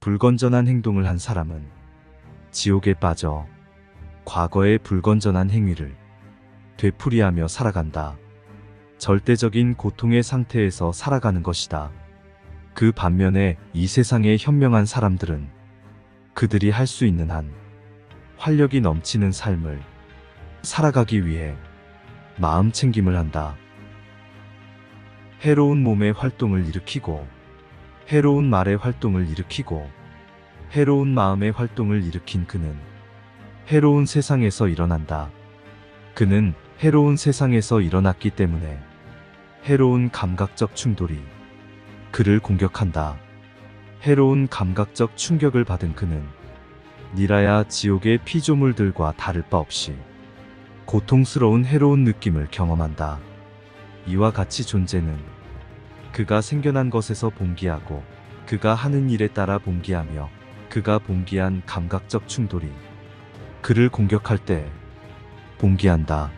불건전한 행동을 한 사람은 지옥에 빠져 과거의 불건전한 행위를 되풀이하며 살아간다. 절대적인 고통의 상태에서 살아가는 것이다. 그 반면에 이 세상의 현명한 사람들은 그들이 할 수 있는 한 활력이 넘치는 삶을 살아가기 위해 마음 챙김을 한다. 해로운 몸의 활동을 일으키고, 해로운 말의 활동을 일으키고, 해로운 마음의 활동을 일으킨 그는 해로운 세상에서 일어난다. 그는 해로운 세상에서 일어났기 때문에 해로운 감각적 충돌이 그를 공격한다. 해로운 감각적 충격을 받은 그는 니라야 지옥의 피조물들과 다를 바 없이 고통스러운 해로운 느낌을 경험한다. 이와 같이 존재는 그가 생겨난 것에서 봉기하고 그가 하는 일에 따라 봉기하며 그가 봉기한 감각적 충돌이 그를 공격할 때 봉기한다.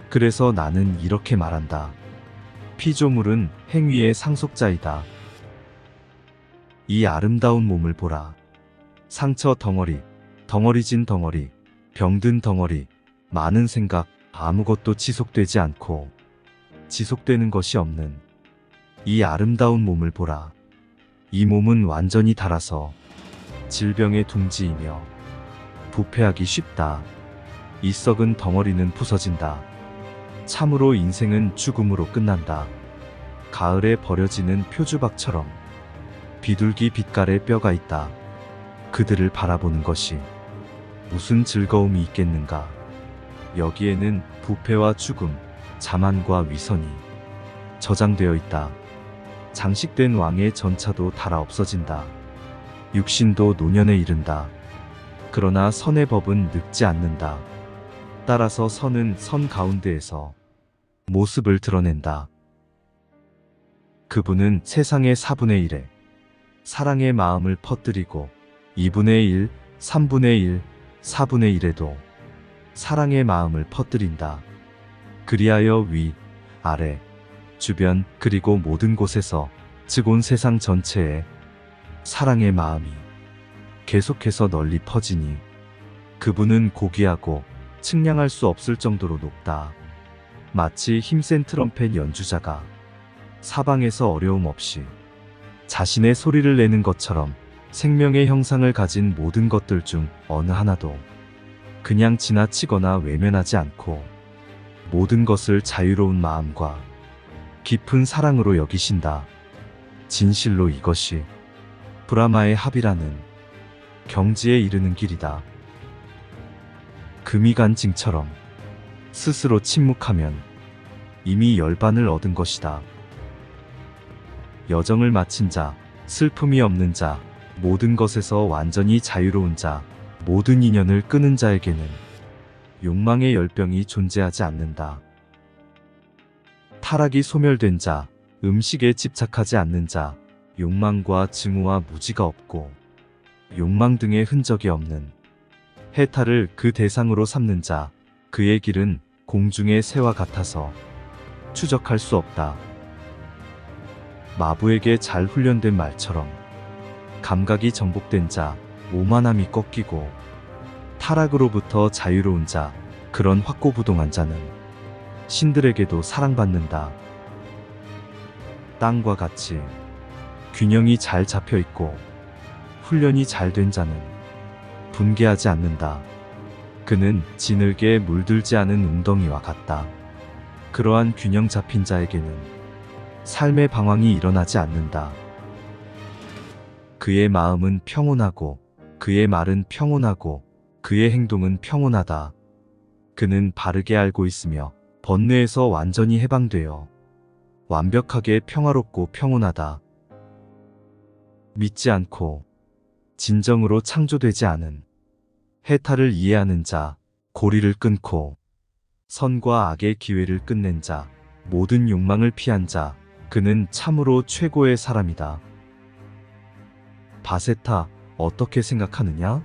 그래서 나는 이렇게 말한다. 피조물은 행위의 상속자이다. 이 아름다운 몸을 보라. 상처 덩어리, 덩어리진 덩어리, 병든 덩어리, 많은 생각, 아무것도 지속되지 않고 지속되는 것이 없는 이 아름다운 몸을 보라. 이 몸은 완전히 닳아서 질병의 둥지이며 부패하기 쉽다. 이 썩은 덩어리는 부서진다. 참으로 인생은 죽음으로 끝난다. 가을에 버려지는 표주박처럼 비둘기 빛깔의 뼈가 있다. 그들을 바라보는 것이 무슨 즐거움이 있겠는가. 여기에는 부패와 죽음, 자만과 위선이 저장되어 있다. 장식된 왕의 전차도 닳아 없어진다. 육신도 노년에 이른다. 그러나 선의 법은 늙지 않는다. 따라서 선은 선 가운데에서 모습을 드러낸다. 그분은 세상의 4분의 1에 사랑의 마음을 퍼뜨리고 2분의 1, 3분의 1, 4분의 1에도 사랑의 마음을 퍼뜨린다. 그리하여 위, 아래, 주변 그리고 모든 곳에서 즉 온 세상 전체에 사랑의 마음이 계속해서 널리 퍼지니 그분은 고귀하고 측량할 수 없을 정도로 높다. 마치 힘센 트럼펫 연주자가 사방에서 어려움 없이 자신의 소리를 내는 것처럼 생명의 형상을 가진 모든 것들 중 어느 하나도 그냥 지나치거나 외면하지 않고 모든 것을 자유로운 마음과 깊은 사랑으로 여기신다. 진실로 이것이 브라마의 합이라는 경지에 이르는 길이다. 금이 간 징처럼 스스로 침묵하면 이미 열반을 얻은 것이다. 여정을 마친 자, 슬픔이 없는 자, 모든 것에서 완전히 자유로운 자, 모든 인연을 끊은 자에게는 욕망의 열병이 존재하지 않는다. 타락이 소멸된 자, 음식에 집착하지 않는 자, 욕망과 증오와 무지가 없고 욕망 등의 흔적이 없는 해탈을 그 대상으로 삼는 자, 그의 길은 공중의 새와 같아서 추적할 수 없다. 마부에게 잘 훈련된 말처럼 감각이 정복된 자, 오만함이 꺾이고 타락으로부터 자유로운 자, 그런 확고부동한 자는 신들에게도 사랑받는다. 땅과 같이 균형이 잘 잡혀 있고 훈련이 잘 된 자는 분개하지 않는다. 그는 진흙에 물들지 않은 웅덩이와 같다. 그러한 균형 잡힌 자에게는 삶의 방황이 일어나지 않는다. 그의 마음은 평온하고 그의 말은 평온하고 그의 행동은 평온하다. 그는 바르게 알고 있으며 번뇌에서 완전히 해방되어 완벽하게 평화롭고 평온하다. 믿지 않고 진정으로 창조되지 않은 해탈을 이해하는 자, 고리를 끊고 선과 악의 기회를 끝낸 자, 모든 욕망을 피한 자, 그는 참으로 최고의 사람이다. 바세타, 어떻게 생각하느냐?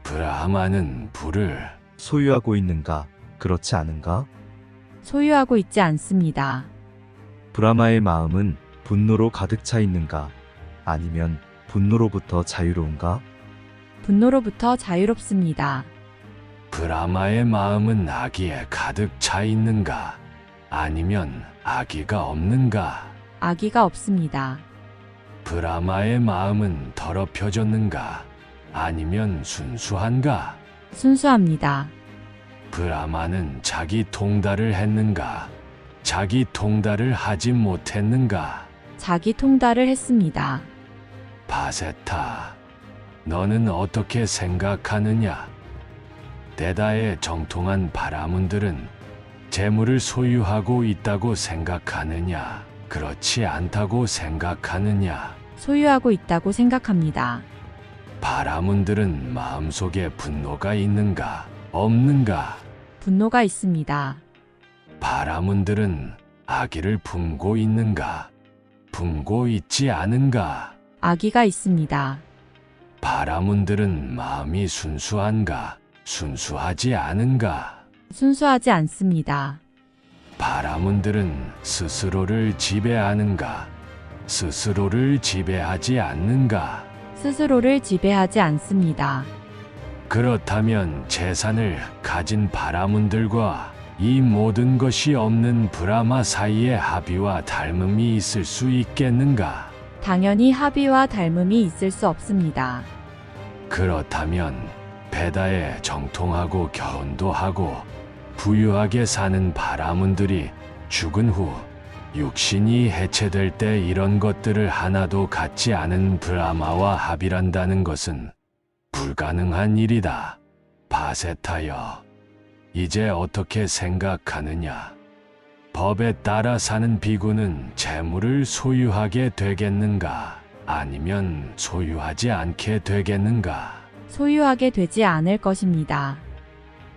브라하마는 불을 소유하고 있는가? 그렇지 않은가? 소유하고 있지 않습니다. 브라마의 마음은 분노로 가득 차 있는가? 아니면 분노로부터 자유로운가? 분노로부터 자유롭습니다. 브라마의 마음은 악의에 가득 차 있는가? 아니면 악의가 없는가? 악의가 없습니다. 브라마의 마음은 더럽혀졌는가? 아니면 순수한가? 순수합니다. 브라마는 자기 통달을 했는가? 자기 통달을 하지 못했는가? 자기 통달을 했습니다. 바세타, 너는 어떻게 생각하느냐? 데다에 정통한 바라문들은 재물을 소유하고 있다고 생각하느냐? 그렇지 않다고 생각하느냐? 소유하고 있다고 생각합니다. 바라문들은 마음속에 분노가 있는가? 없는가? 분노가 있습니다. 바라문들은 악의를 품고 있는가? 품고 있지 않은가? 악의가 있습니다. 바라문들은 마음이 순수한가? 순수하지 않은가? 순수하지 않습니다. 바라문들은 스스로를 지배하는가? 스스로를 지배하지 않는가? 스스로를 지배하지 않습니다. 그렇다면 재산을 가진 바라문들과 이 모든 것이 없는 브라마 사이에 합의와 닮음이 있을 수 있겠는가? 당연히 합의와 닮음이 있을 수 없습니다. 그렇다면 베다에 정통하고 결혼도 하고 부유하게 사는 바라문들이 죽은 후 육신이 해체될 때 이런 것들을 하나도 갖지 않은 브라마와 합의란다는 것은 불가능한 일이다. 바세타여, 이제 어떻게 생각하느냐? 법에 따라 사는 비구는 재물을 소유하게 되겠는가? 아니면 소유하지 않게 되겠는가? 소유하게 되지 않을 것입니다.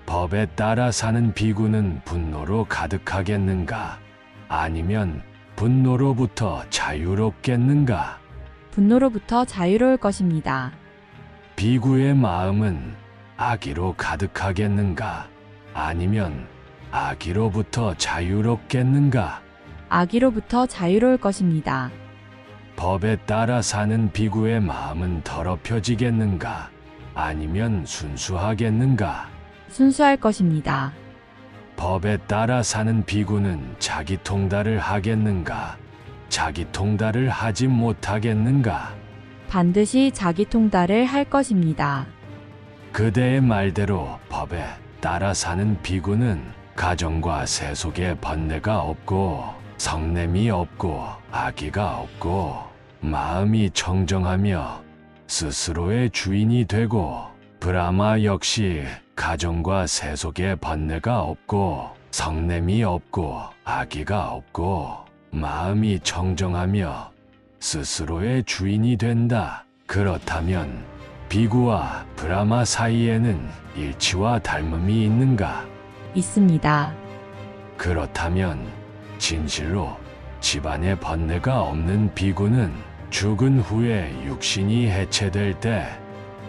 법에 따라 사는 비구는 분노로 가득하겠는가? 아니면 분노로부터 자유롭겠는가? 분노로부터 자유로울 것입니다. 비구의 마음은 악의로 가득하겠는가? 아니면 악의로부터 자유롭겠는가? 악의로부터 자유로울 것입니다. 법에 따라 사는 비구의 마음은 더럽혀지겠는가? 아니면 순수하겠는가? 순수할 것입니다. 법에 따라 사는 비구는 자기 통달을 하겠는가? 자기 통달을 하지 못하겠는가? 반드시 자기 통달을 할 것입니다. 그대의 말대로 법에 따라 사는 비구는 가정과 세속에 번뇌가 없고 성냄이 없고 악의가 없고 마음이 청정하며 스스로의 주인이 되고 브라마 역시 가정과 세속에 번뇌가 없고 성냄이 없고 악의가 없고 마음이 청정하며 스스로의 주인이 된다. 그렇다면 비구와 브라마 사이에는 일치와 닮음이 있는가? 있습니다. 그렇다면 진실로 집안에 번뇌가 없는 비구는 죽은 후에 육신이 해체될 때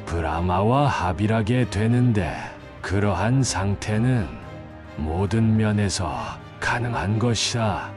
브라마와 합일하게 되는데 그러한 상태는 모든 면에서 가능한 것이다.